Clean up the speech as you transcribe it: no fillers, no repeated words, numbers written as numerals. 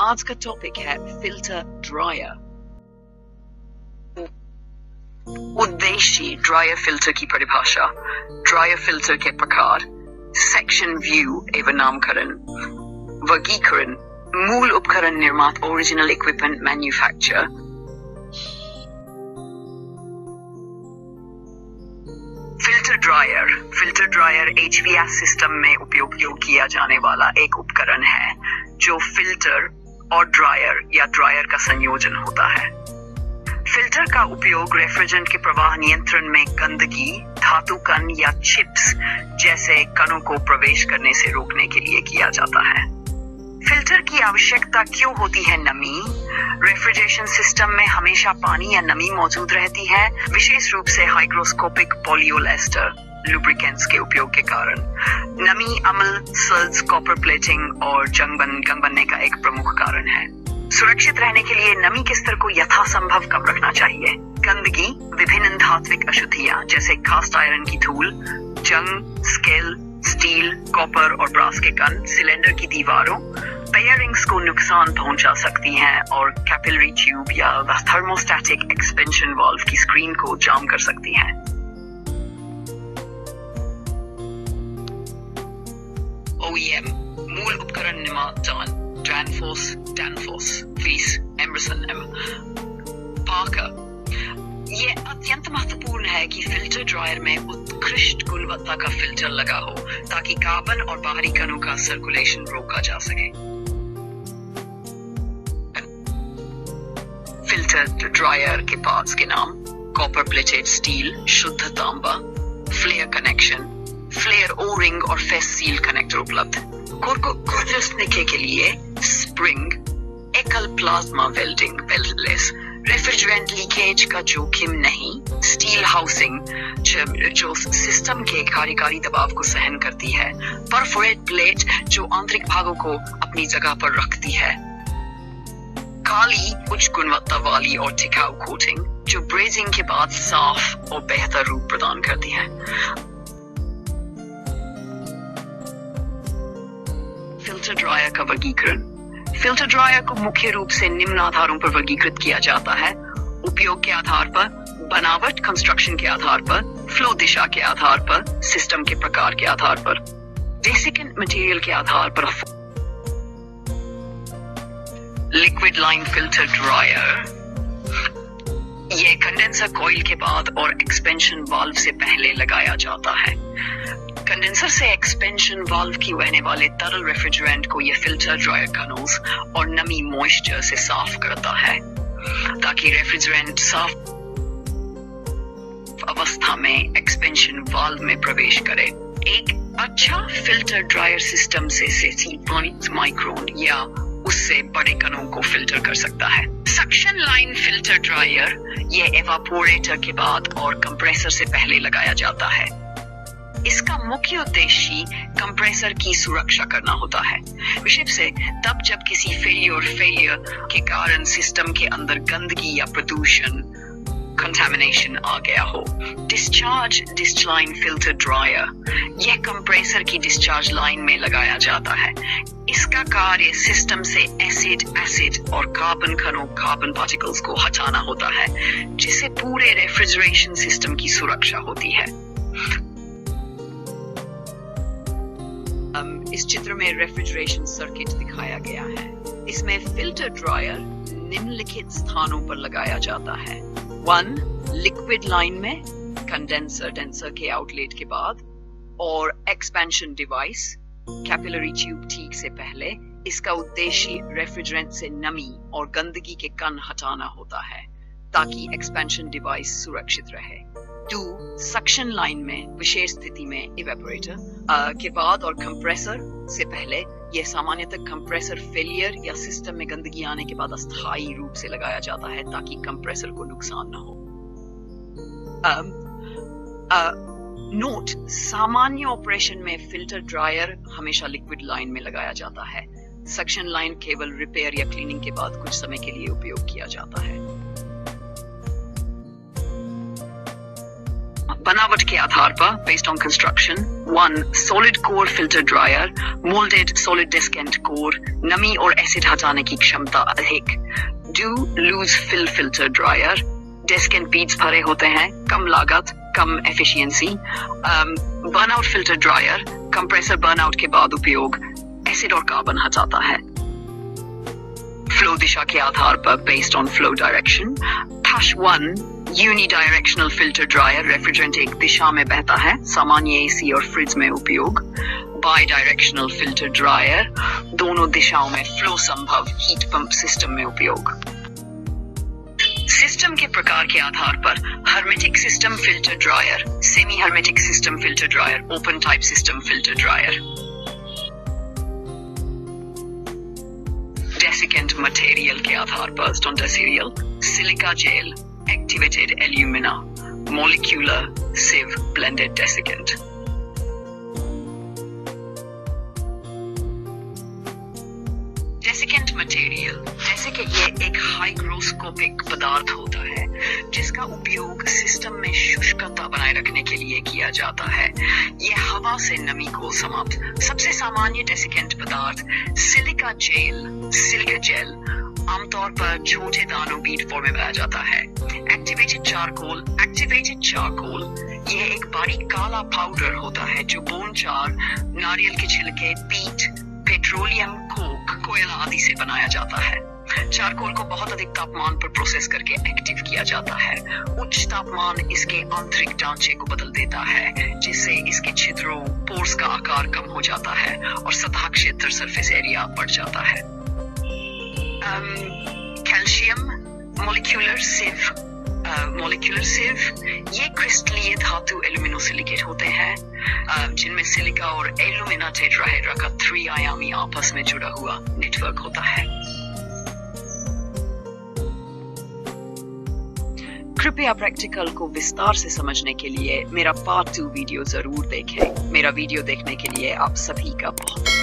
आज का टॉपिक है फिल्टर ड्रायर। उद्देश्य ड्रायर फिल्टर की परिभाषा, ड्रायर फिल्टर के प्रकार, सेक्शन व्यू एवं नामकरण, वर्गीकरण, मूल उपकरण निर्माता original equipment manufacture, filter dryer HVAC system में उपयोग किया जाने वाला एक उपकरण है जो फिल्टर और ड्रायर या ड्रायर का संयोजन होता है। फिल्टर का उपयोग रेफ्रिजरेंट के प्रवाह नियंत्रण में गंदगी, धातु कण या चिप्स जैसे कणों को प्रवेश करने से रोकने के लिए किया जाता है। फिल्टर की आवश्यकता क्यों होती है? नमी। रेफ्रिजरेशन सिस्टम में हमेशा पानी या नमी मौजूद रहती है, विशेष रूप से हाइग्रोस्कोपिक पॉलियोएस्टर लुब्रिकेंट्स के उपयोग के कारण। नमी अम्ल, सल्ज, कॉपर प्लेटिंग और जंग बनने का एक प्रमुख कारण है। सुरक्षित रहने के लिए नमी के स्तर को यथासंभव कम रखना चाहिए। गंदगी, विभिन्न धात्विक अशुद्धियां जैसे कास्ट आयरन की धूल, जंग, स्केल, स्टील, कॉपर और ब्रास के कण सिलेंडर की दीवारों, पेयरिंग्स को नुकसान पहुंचा सकती हैं और कैपिलरी ट्यूब या थर्मोस्टैटिक एक्सपेंशन वाल्व की स्क्रीन को जाम कर सकती हैं। OEM मूल उपकरण निर्माता Danfoss, Fleece, Emerson, Parker। ये अत्यंत महत्वपूर्ण है कि फिल्टर ड्रायर में उत्कृष्ट गुणवत्ता का फिल्टर लगा हो ताकि कार्बन और बाहरी कणों का सर्कुलेशन रोका जा सके। फिल्टर ड्रायर के पार्ट्स के नाम: कॉपर प्लेटेड स्टील, शुद्ध तांबा, फ्लेयर कनेक्शन, फ्लेयर ओ रिंग और फेस सील कनेक्टर उपलब्ध। खुरदने के लिए स्प्रिंग, एकल प्लाज्मा वेल्डिंग, वेल्डलेस, रेफ्रिजरेंट लीकेज का जोखिम नहीं, स्टील हाउसिंग जो सिस्टम के कार्यकारी दबाव को सहन करती है, परफोरेट प्लेट जो आंतरिक भागों को अपनी जगह पर रखती है, काली उच्च गुणवत्ता वाली और टिकाऊ कोटिंग जो ब्रेजिंग के बाद साफ और बेहतर रूप प्रदान करती है। फिल्टर ड्रायर का वर्गीकरण। फिल्टर ड्रायर को मुख्य रूप से निम्न आधारों पर वर्गीकृत किया जाता है: उपयोग के आधार पर, बनावट कंस्ट्रक्शन के आधार पर, फ्लो दिशा के आधार पर, सिस्टम के प्रकार के आधार पर, डेसिकेंट मटेरियल के आधार पर। लिक्विड लाइन फिल्टर ड्रायर ये कंडेंसर कॉइल के बाद और एक्सपेंशन वाल्व से पहले लगाया जाता है। कंडेंसर से एक्सपेंशन वाल्व की बहने वाले तरल रेफ्रिजरेंट को यह फिल्टर ड्रायर कनोल्स और नमी मॉइस्चर से साफ करता है ताकि रेफ्रिजरेंट साफ अवस्था में एक्सपेंशन वाल्व में प्रवेश करे। एक अच्छा फिल्टर ड्रायर सिस्टम से 30 माइक्रोन या उससे बड़े कणों को फिल्टर कर सकता है। सक्शन लाइन फिल्टर ड्रायर ये एवापोरेटर के बाद और कंप्रेसर से पहले लगाया जाता है। इसका मुख्य उद्देश्य कंप्रेसर की सुरक्षा करना होता है, विशेष से तब जब किसी फेलियर के कारण सिस्टम के अंदर गंदगी या प्रदूषण कंटामिनेशन आ गया हो। डिस्चार्ज लाइन फिल्टर ड्रायर यह कंप्रेसर की डिस्चार्ज लाइन में लगाया जाता है। इसका कार्य सिस्टम से एसिड और कार्बन पार्टिकल्स को हटाना होता है, जिससे पूरे रेफ्रिजरेशन सिस्टम की सुरक्षा होती है। इस चित्र में रेफ्रिजरेशन सर्किट दिखाया गया है। इसमें फिल्टर ड्रायर निम्नलिखित स्थानों पर लगाया जाता है: 1. लिक्विड लाइन में, कंडेंसर के आउटलेट के बाद, और एक्सपेंशन डिवाइस, कैपिलरी ट्यूब ठीक से पहले। इसका उद्देश्य रेफ्रिजरेंट से नमी और गंदगी के कण हटाना होता है ताकि एक्सपेंशन डिवाइस सुरक्षित रहे। 2. सक्शन लाइन में, विशेष स्थिति में इवेपोरेटर के बाद और कंप्रेसर से पहले। यह सामान्यतः कंप्रेसर फेलियर या सिस्टम में गंदगी आने के बाद अस्थायी रूप से लगाया जाता है ताकि कंप्रेसर को नुकसान न हो। नोट: सामान्य ऑपरेशन में फिल्टर ड्रायर हमेशा लिक्विड लाइन में लगाया जाता है। सक्शन लाइन केवल रिपेयर या क्लीनिंग के बाद कुछ समय के लिए उपयोग किया जाता है। बनावट के आधार पर based on construction 1 solid core filter dryer, moulded solid desiccant core, नमी और एसिड हटाने की क्षमता अधिक। 2 loose fill filter dryer, desiccant beads भरे होते हैं, कम लागत, कम efficiency. Burnout filter dryer, compressor burnout के बाद उपयोग, एसिड और कार्बन हटाता है। फ्लो दिशा के आधार पर बेस्ड ऑन फ्लो डायरेक्शन थाश 1 यूनिडायरेक्शनल फिल्टर ड्रायर, रेफ्रिजरेंट एक दिशा में बहता है, सामान्य एसी और फ्रिज में उपयोग। बाई डायरेक्शनल फिल्टर ड्रायर, दोनों दिशाओं में फ्लो संभव, हीट पंप सिस्टम में उपयोग। सिस्टम के प्रकार के आधार पर hermetic system filter dryer, semi hermetic system filter dryer, open type system filter dryer. Desiccant material के आधार पर डेसिरियल, silica gel, activated alumina, molecular sieve, blended desiccant। Desiccant material जैसे कि ये एक हाइग्रोस्कोपिक पदार्थ होता है जिसका उपयोग सिस्टम में शुष्कता बनाए रखने के लिए किया जाता है। ये हवा से नमी को समाप्त। सबसे सामान्य डेसिकेंट पदार्थ सिलिका जेल आमतौर पर छोटे दानों बीड फॉर्म में पाया जाता है। एक्टिवेटेड चारकोल यह एक बारीक काला पाउडर होता है जो बोन चार, नारियल के छिलके, पीट, पेट्रोलियम कोक, कोयला आदि से बनाया जाता है। चारकोल को बहुत अधिक तापमान पर प्रोसेस करके एक्टिव किया जाता है। उच्च तापमान इसके आंतरिक ढांचे को बदल देता है जिससे इसके छिद्रों, पोर्स का आकार कम हो जाता है और सतह क्षेत्र, सरफेस एरिया बढ़ जाता है। कैल्शियम मोलिक्यूलर सिव ये क्रिस्टलीय धातु एल्यूमिनोसिलिकेट होते हैं जिनमें सिलिका और एल्यूमिना टेट्राहेड्रा का 3 आयामी आपस में जुड़ा हुआ नेटवर्क होता है। कृपया प्रैक्टिकल को विस्तार से समझने के लिए मेरा पार्ट 2 वीडियो जरूर देखें। मेरा वीडियो देखने के लिए आप सभी का बहुत